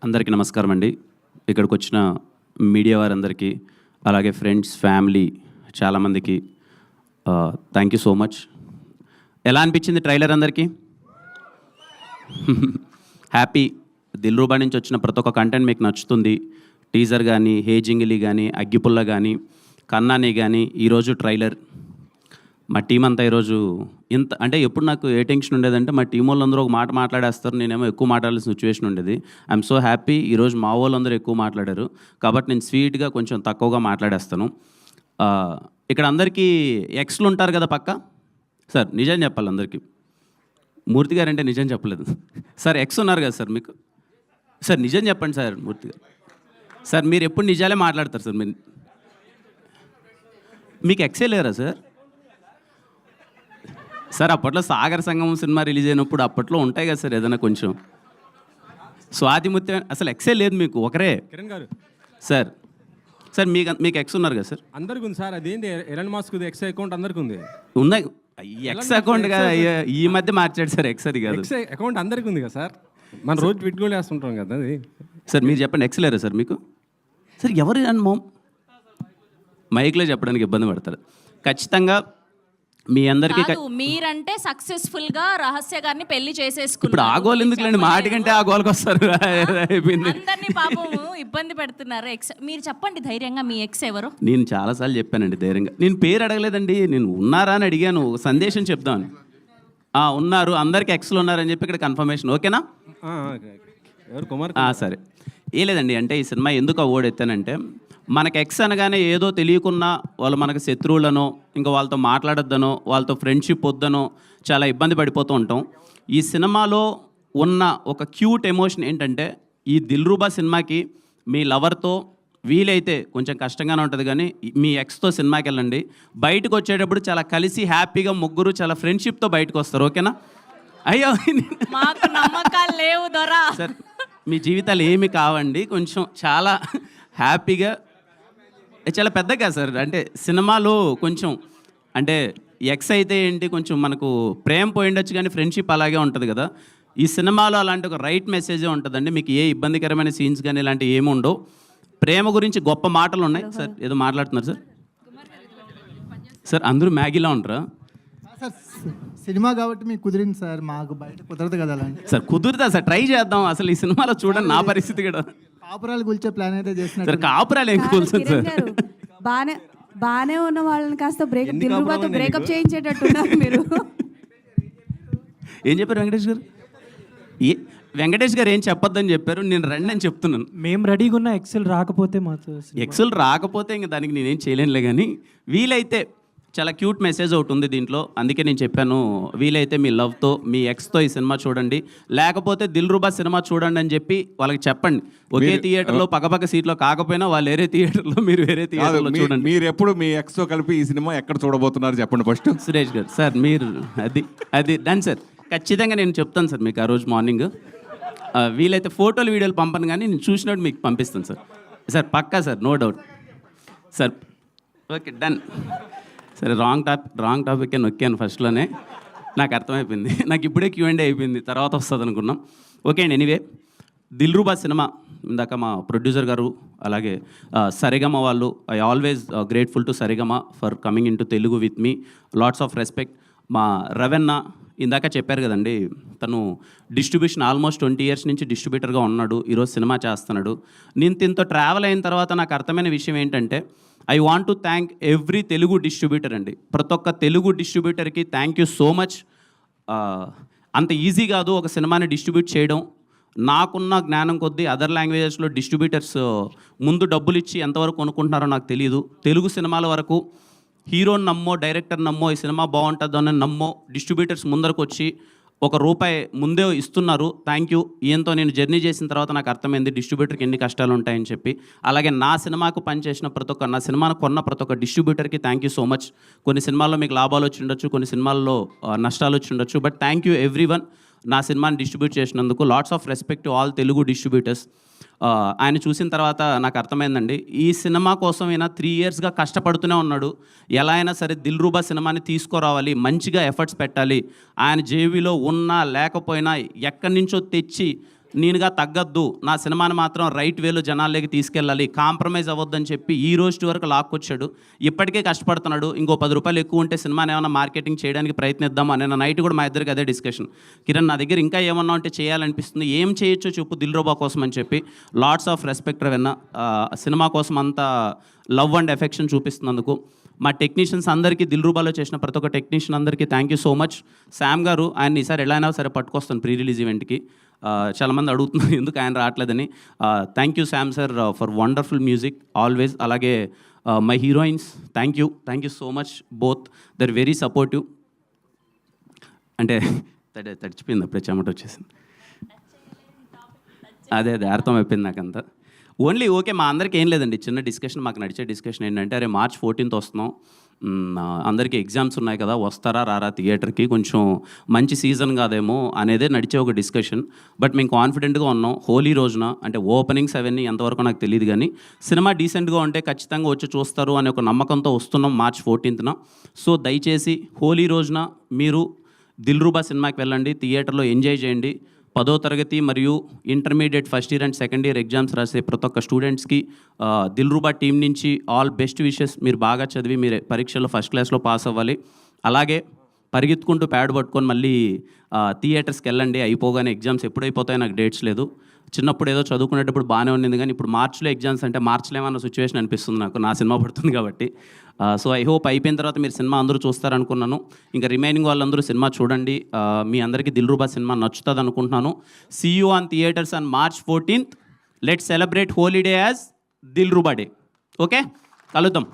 అందరికీ నమస్కారం అండి. ఇక్కడికి వచ్చిన మీడియా వారందరికీ, అలాగే ఫ్రెండ్స్, ఫ్యామిలీ చాలామందికి థ్యాంక్ యూ సో మచ్. ఎలా అనిపించింది ట్రైలర్ అందరికీ? హ్యాపీ. దిల్రూబా నుంచి వచ్చిన ప్రతి ఒక్క కంటెంట్ మీకు నచ్చుతుంది. టీజర్ కానీ, హే జింగిలి కానీ, అగ్గిపుల్ల కానీ, కన్నాని కానీ, ఈరోజు ట్రైలర్. మా టీం అంతా ఈరోజు ఇంత అంటే ఎప్పుడు నాకు ఏ టెన్షన్ ఉండేదంటే మా టీం వాళ్ళందరూ ఒక మాట మాట్లాడేస్తారు, నేనేమో ఎక్కువ మాట్లాడాల్సిన సిచ్యువేషన్ ఉండేది. ఐఎమ్ సో హ్యాపీ ఈరోజు మా వాళ్ళందరూ ఎక్కువ మాట్లాడారు కాబట్టి నేను స్వీట్గా కొంచెం తక్కువగా మాట్లాడేస్తాను. ఇక్కడ అందరికీ ఎక్స్లు ఉంటారు కదా పక్క. సార్ నిజం చెప్పాలి అందరికీ. మూర్తి గారు అంటే నిజం చెప్పలేదు సార్. ఎక్స్ ఉన్నారు కదా సార్ మీకు. సార్ నిజం చెప్పండి సార్. మూర్తి గారు సార్ మీరు ఎప్పుడు నిజాలే మాట్లాడతారు సార్. మీకు ఎక్సే లేరా సార్? సార్ అప్పట్లో సాగర్ సంగమం సినిమా రిలీజ్ అయినప్పుడు అప్పట్లో ఉంటాయి కదా సార్ ఏదైనా కొంచెం. స్వాతి ముత్యం అసలు ఎక్సే లేదు మీకు, ఒకరే కిరణ్ గారు. సార్ సార్ మీకు ఎక్స్ ఉన్నారు కదా సార్? అందరికి ఉంది సార్. అదేంటి ఎలన్ మస్క్ ఎక్స్ అకౌంట్ అందరికి ఉంది. ఉన్నాయి ఎక్స్ అకౌంట్ కదా, ఈ మధ్య మార్చాడు సార్. ఎక్స్ అది కాదు, ఎక్స్ అకౌంట్ అందరికి ఉంది కదా సార్. మనం రోజు పెట్టుకొని వేస్తుంటాం కదా అది. సార్ మీరు చెప్పండి, ఎక్స్ లేరా సార్ మీకు? సార్ ఎవరు మైక్లో చెప్పడానికి ఇబ్బంది పడతారు. ఖచ్చితంగా మీ అందరికీ మీరంటే సక్సెస్ఫుల్ గా రహస్య గారిని పెళ్లి చేసేసుకున్నారు. ఇప్పుడు ఆ గోల్ ఎందుకులేండి, మాట కంటే ఆ గోల్కి వస్తారు. అందరినీ పాపం ఇబ్బంది పెడుతున్నారు. ఎక్స్ మీరు చెప్పండి ధైర్యంగా, మీ ఎక్స్ ఎవరు? నేను చాలాసార్లు చెప్పానండి ధైర్యంగా. నేను పేరు అడగలేదండి, నేను ఉన్నారా అని అడిగాను, సందేశం చెప్దామని. ఉన్నారు, అందరికి ఎక్స్లు ఉన్నారని చెప్పి ఇక్కడ కన్ఫర్మేషన్. ఓకేనా? ఎవరు కుమార్? సరే. ఏ లేదండి, అంటే ఈ సినిమా ఎందుకు అవార్డు ఎత్తానంటే, మనకు ఎక్స్ అనగానే ఏదో తెలియకున్నా వాళ్ళు మనకు శత్రువులనో, ఇంకా వాళ్ళతో మాట్లాడొద్దనో, వాళ్ళతో ఫ్రెండ్షిప్ వద్దనో చాలా ఇబ్బంది పడిపోతూ ఉంటాం. ఈ సినిమాలో ఉన్న ఒక క్యూట్ ఎమోషన్ ఏంటంటే, ఈ దిల్రూబా సినిమాకి మీ లవర్తో వీలైతే కొంచెం కష్టంగానే ఉంటుంది, కానీ మీ ఎక్స్తో సినిమాకి వెళ్ళండి. బయటకు వచ్చేటప్పుడు చాలా కలిసి హ్యాపీగా ముగ్గురు చాలా ఫ్రెండ్షిప్తో బయటకు వస్తారు. ఓకేనా? అయ్యో మాకు నమ్మకాలు లేవు దొరా. సార్ మీ జీవితాలు ఏమి కావండి, కొంచెం చాలా హ్యాపీగా, చాలా పెద్దగా సార్. అంటే సినిమాలో కొంచెం అంటే ఎక్స్ అయితే ఏంటి, కొంచెం మనకు ప్రేమ పోయిండొచ్చు కానీ ఫ్రెండ్షిప్ అలాగే ఉంటుంది కదా. ఈ సినిమాలో అలాంటి ఒక రైట్ మెసేజే ఉంటుందండి. మీకు ఏ ఇబ్బందికరమైన సీన్స్ కానీ ఇలాంటివి ఏమి ఉండవు. ప్రేమ గురించి గొప్ప మాటలు ఉన్నాయి. సార్ ఏదో మాట్లాడుతున్నారు సార్. సార్ అందరూ మ్యాగీలో ఉంటారా సార్? సినిమా కాబట్టి మీకు కుదిరింది సార్, మాకు బయట కుదరదు కదా అలాంటి. సార్ కుదురుతా సార్, ట్రై చేద్దాం. అసలు ఈ సినిమాలో చూడండి నా పరిస్థితి కూడా. కాపురాలు కూల్చే ప్లాన్ అయితే చేస్తున్నారు సార్. కాపురాలు ఏం కూల్చుంది సార్? బానే ఉన్న వాళ్ళని కాస్త దిల్రూబాతో బ్రేకప్ చేయించేటట్టున్నారు మీరు. ఏం చెప్పారు వెంకటేష్ గారు? వెంకటేష్ గారు ఏం చెప్పొద్దని చెప్పారు, నేను రండి అని చెప్తున్నాను. మేము రెడీగా ఉన్న ఎక్సెల్ రాకపోతే ఎక్సెల్ రాకపోతే ఇంకా దానికి నేనేం చేయలేనులే, కానీ వీలైతే చాలా క్యూట్ మెసేజ్ ఒకటి ఉంది దీంట్లో. అందుకే నేను చెప్పాను, వీలైతే మీ లవ్తో మీ ఎక్స్తో ఈ సినిమా చూడండి, లేకపోతే దిల్రూబా సినిమా చూడండి అని చెప్పి వాళ్ళకి చెప్పండి. ఒకే థియేటర్లో పక్కపక్క సీట్లో కాకపోయినా వాళ్ళు వేరే థియేటర్లో, మీరు వేరే థియేటర్లో చూడండి. మీరు ఎప్పుడు మీ ఎక్స్తో కలిపి ఈ సినిమా ఎక్కడ చూడబోతున్నారు చెప్పండి ఫస్ట్. సురేష్ గారు సార్ మీరు అది డన్ సార్. ఖచ్చితంగా నేను చెప్తాను సార్ మీకు ఆ రోజు మార్నింగ్. వీలైతే ఫోటోలు వీడియోలు పంపను, కానీ నేను చూసినట్టు మీకు పంపిస్తాను సార్. సార్ పక్కా sir, no doubt sir. Okay done. సరే, రాంగ్ టాపిక్ అని నొక్కాను ఫస్ట్లోనే, నాకు అర్థమైపోయింది. నాకు ఇప్పుడే Q&A అయిపోయింది, తర్వాత వస్తుంది అనుకున్నాం. ఓకే అండి. ఎనీవే, దిల్రూబా సినిమా ఇందాక మా ప్రొడ్యూసర్ గారు అలాగే సరిగమ వాళ్ళు, I always grateful to Sarigama for coming in to Telugu with me. Lots of respect. మా రవెన్న ఇందాక చెప్పారు కదండి, తను డిస్ట్రిబ్యూషన్ ఆల్మోస్ట్ 20 years నుంచి డిస్ట్రిబ్యూటర్గా ఉన్నాడు, ఈరోజు సినిమా చేస్తున్నాడు. నేను దీంతో ట్రావెల్ అయిన తర్వాత నాకు అర్థమైన విషయం ఏంటంటే, I want to thank every Telugu distributor అండి. ప్రతి ఒక్క తెలుగు డిస్ట్రిబ్యూటర్కి థ్యాంక్ యూ సో మచ్. అంత ఈజీ కాదు ఒక సినిమాని డిస్ట్రిబ్యూట్ చేయడం. నాకున్న జ్ఞానం కొద్దీ అదర్ లాంగ్వేజెస్లో డిస్ట్రిబ్యూటర్స్ ముందు డబ్బులు ఇచ్చి ఎంతవరకు కొనుక్కుంటున్నారో నాకు తెలియదు. తెలుగు సినిమాల వరకు హీరోని నమ్మో, డైరెక్టర్ నమ్మో, ఈ సినిమా బాగుంటుందని నమ్మో డిస్ట్రిబ్యూటర్స్ ముందరకు వచ్చి ₹1 ముందే ఇస్తున్నారు. Thank you. ఈయంతో నేను జర్నీ చేసిన తర్వాత నాకు అర్థమైంది డిస్ట్రిబ్యూటర్కి ఎన్ని కష్టాలు ఉంటాయని చెప్పి. అలాగే నా సినిమాకు పనిచేసిన నా సినిమాను కొన్న ప్రతి ఒక్క డిస్ట్రిబ్యూటర్కి థ్యాంక్ యూ సో మచ్. కొన్ని సినిమాల్లో మీకు లాభాలు వచ్చి ఉండొచ్చు, కొన్ని సినిమాల్లో నష్టాలు వచ్చి ఉండొచ్చు, బట్ థ్యాంక్ యూ ఎవ్రీవన్ నా సినిమాని డిస్ట్రిబ్యూట్ చేసినందుకు. Lots of respect to all Telugu distributors. ఆయన చూసిన తర్వాత నాకు అర్థమైందండి, ఈ సినిమా కోసం ఈయన 3 yearsగా కష్టపడుతూనే ఉన్నాడు. ఎలా అయినా సరే దిల్రూబా సినిమాని తీసుకురావాలి, మంచిగా ఎఫర్ట్స్ పెట్టాలి. ఆయన జేబీలో ఉన్నా లేకపోయినా ఎక్కడి నుంచో తెచ్చి నేనుగా తగ్గద్దు, నా సినిమాని మాత్రం రైట్ వేలో జనాల్లోకి తీసుకెళ్ళాలి, కాంప్రమైజ్ అవ్వద్దని చెప్పి ఈ రోజు వరకు లాక్కొచ్చాడు. ఇప్పటికే కష్టపడుతున్నాడు. ఇంకో 10 రూపాయలు ఎక్కువ ఉంటే సినిమాని ఏమైనా మార్కెటింగ్ చేయడానికి ప్రయత్నిద్దాం అనే నైట్ కూడా మా ఇద్దరికి అదే డిస్కషన్. కిరణ్, నా దగ్గర ఇంకా ఏమన్నా ఉంటే చేయాలనిపిస్తుంది, ఏం చేయొచ్చో చెప్పు దిల్రుబా కోసం అని చెప్పి. Lots of respect Ravanna, cinema కోసం అంత లవ్ అండ్ ఎఫెక్షన్ చూపిస్తున్నందుకు. మా టెక్నీషియన్స్ అందరికీ, దిల్రుబాలో చేసిన ప్రతి ఒక్క టెక్నీషియన్ అందరికీ thank you so much. Sam గారు, ఆయన ఈసారి ఎలా అయినా సరే పట్టుకొస్తాను ప్రీ రిలీజ్ ఈవెంట్కి. చాలామంది అడుగుతున్నారు ఎందుకు ఆయన రావట్లేదని. Thank you Sam sir for wonderful music always. అలాగే my heroines, thank you so much both, they're very supportive. అంటే తడిచిపోయింది అప్పుడే, చెమట వచ్చేసింది. అదే అర్థమైపోయింది నాకంతా. ఓన్లీ ఓకే, మా అందరికీ ఏం లేదండి, చిన్న డిస్కషన్, మాకు నడిచే డిస్కషన్ ఏంటంటే, అరే March 14th వస్తున్నాం, అందరికీ ఎగ్జామ్స్ ఉన్నాయి కదా, వస్తారా రారా థియేటర్కి, కొంచెం మంచి సీజన్ కాదేమో అనేదే నడిచే ఒక డిస్కషన్. బట్ మేము కాన్ఫిడెంట్గా ఉన్నాం. హోలీ రోజున, అంటే ఓపెనింగ్స్ అవన్నీ ఎంతవరకు నాకు తెలియదు కానీ, సినిమా డీసెంట్గా ఉంటే ఖచ్చితంగా వచ్చి చూస్తారు అనే ఒక నమ్మకంతో వస్తున్నాం March 14th. సో దయచేసి హోలీ రోజున మీరు దిల్రుబా సినిమాకి వెళ్ళండి, థియేటర్లో ఎంజాయ్ చేయండి. 10వ తరగతి మరియు intermediate first year and second year exams రాసే ప్రతి ఒక్క స్టూడెంట్స్కి దిల్రుబా టీం నుంచి ఆల్ బెస్ట్ విషెస్. మీరు బాగా చదివి మీరు పరీక్షల్లో ఫస్ట్ క్లాస్లో పాస్ అవ్వాలి. అలాగే పరిగెత్తుకుంటూ ప్యాడ్ పట్టుకొని మళ్ళీ థియేటర్స్కి వెళ్ళండి. అయిపోగానే ఎగ్జామ్స్ ఎప్పుడు అయిపోతాయో నాకు డేట్స్ లేదు. చిన్నప్పుడు ఏదో చదువుకునేటప్పుడు బాగానే ఉండింది కానీ ఇప్పుడు మార్చిలో ఎగ్జామ్స్ అంటే మార్చిలో ఏమన్నా సిచ్యువేషన్ అనిపిస్తుంది నాకు, నా సినిమా పడుతుంది కాబట్టి. సో ఐ హోప్ అయిపోయిన తర్వాత మీరు సినిమా అందరూ చూస్తారనుకున్నాను. ఇంకా రిమైనింగ్ వాళ్ళందరూ సినిమా చూడండి. మీ అందరికీ దిల్రుబా సినిమా నచ్చుతుంది అనుకుంటున్నాను. See you on theatres on March 14th. Let's celebrate holiday as Dilruba day. Okay, కలుద్దాం.